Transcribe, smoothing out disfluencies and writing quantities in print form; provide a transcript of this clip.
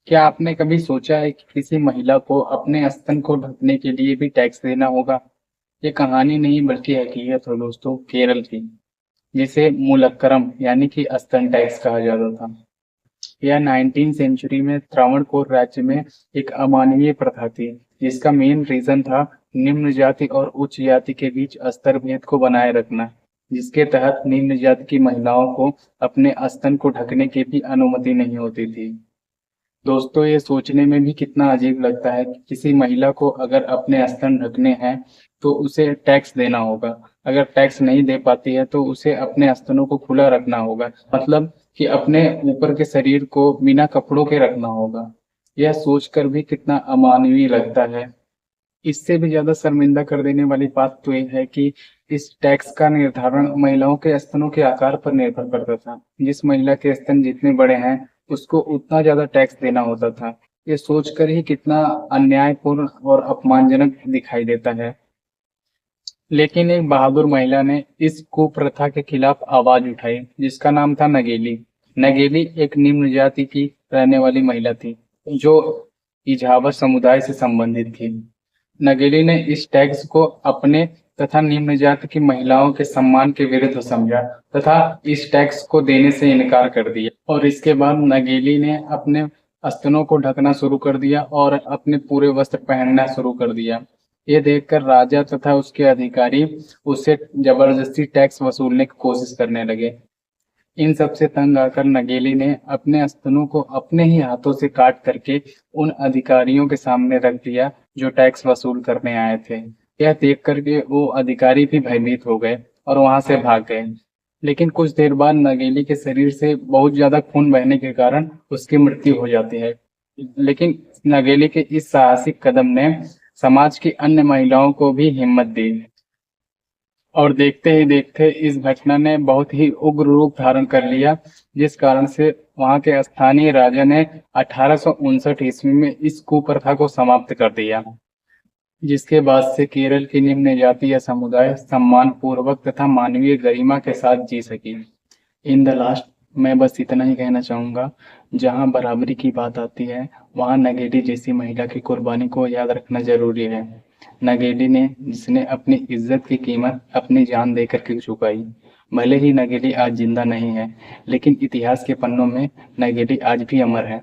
क्या आपने कभी सोचा है कि किसी महिला को अपने स्तन को ढकने के लिए भी टैक्स देना होगा? ये कहानी नहीं बल्कि हकीकत है दोस्तों, केरल की, जिसे मूलक्करम यानी कि स्तन टैक्स कहा जाता था। यह 19 सेंचुरी में त्रावणकोर राज्य में एक अमानवीय प्रथा थी, जिसका मेन रीजन था निम्न जाति और उच्च जाति के बीच स्तर भेद को बनाए रखना, जिसके तहत निम्न जाति की महिलाओं को अपने स्तन को ढकने की भी अनुमति नहीं होती थी। दोस्तों, ये सोचने में भी कितना अजीब लगता है कि किसी महिला को अगर अपने स्तन ढकने हैं तो उसे टैक्स देना होगा। अगर टैक्स नहीं दे पाती है तो उसे अपने स्तनों को खुला रखना होगा, मतलब कि अपने ऊपर के शरीर को बिना कपड़ों के रखना होगा। यह सोचकर भी कितना अमानवीय लगता है। इससे भी ज्यादा शर्मिंदा कर देने वाली बात तो यह है कि इस टैक्स का निर्धारण महिलाओं के स्तनों के आकार पर निर्भर करता था। जिस महिला के स्तन जितने बड़े हैं उसको उतना ज्यादा टैक्स देना होता था। ये सोचकर ही कितना अन्यायपूर्ण और अपमानजनक दिखाई देता है। लेकिन एक बहादुर महिला ने इस कुप्रथा के खिलाफ आवाज उठाई, जिसका नाम था नगेली। नगेली एक निम्न जाति की रहने वाली महिला थी, जो इझावर समुदाय से संबंधित थी। नगेली ने इस टैक्स को अपने तथा निम्न जाति की महिलाओं के सम्मान के विरुद्ध समझा तथा इस टैक्स को देने से इनकार कर दिया। और इसके बाद नगेली ने अपने स्तनों को ढकना शुरू कर दिया और अपने पूरे वस्त्र पहनना शुरू कर दिया। ये देखकर राजा तथा उसके अधिकारी उससे जबरदस्ती टैक्स वसूलने की कोशिश करने लगे। इन सब से तंग आकर नगेली ने अपने स्तनों को अपने ही हाथों से काट करके उन अधिकारियों के सामने रख दिया जो टैक्स वसूल करने आए थे। यह देख करके वो अधिकारी भी भयभीत हो गए और वहां से भाग गए। लेकिन कुछ देर बाद नगेली के शरीर से बहुत ज्यादा खून बहने के कारण उसकी मृत्यु हो जाती है। लेकिन नगेली के इस साहसिक कदम ने समाज की अन्य महिलाओं को भी हिम्मत दी और देखते ही देखते इस घटना ने बहुत ही उग्र रूप धारण कर लिया, जिस कारण से वहां के स्थानीय राजा ने 1859 ईस्वी में इस कुप्रथा को समाप्त कर दिया, जिसके बाद से केरल की निम्न जाति या समुदाय सम्मान पूर्वक तथा मानवीय गरिमा के साथ जी सकी। इन द लास्ट मैं बस इतना ही कहना चाहूंगा, जहां बराबरी की बात आती है वहां नगेली जैसी महिला की कुर्बानी को याद रखना जरूरी है। नगेली ने जिसने अपनी इज्जत की कीमत अपनी जान देकर के चुकाई। भले ही नगेली आज जिंदा नहीं है, लेकिन इतिहास के पन्नों में नगेली आज भी अमर है।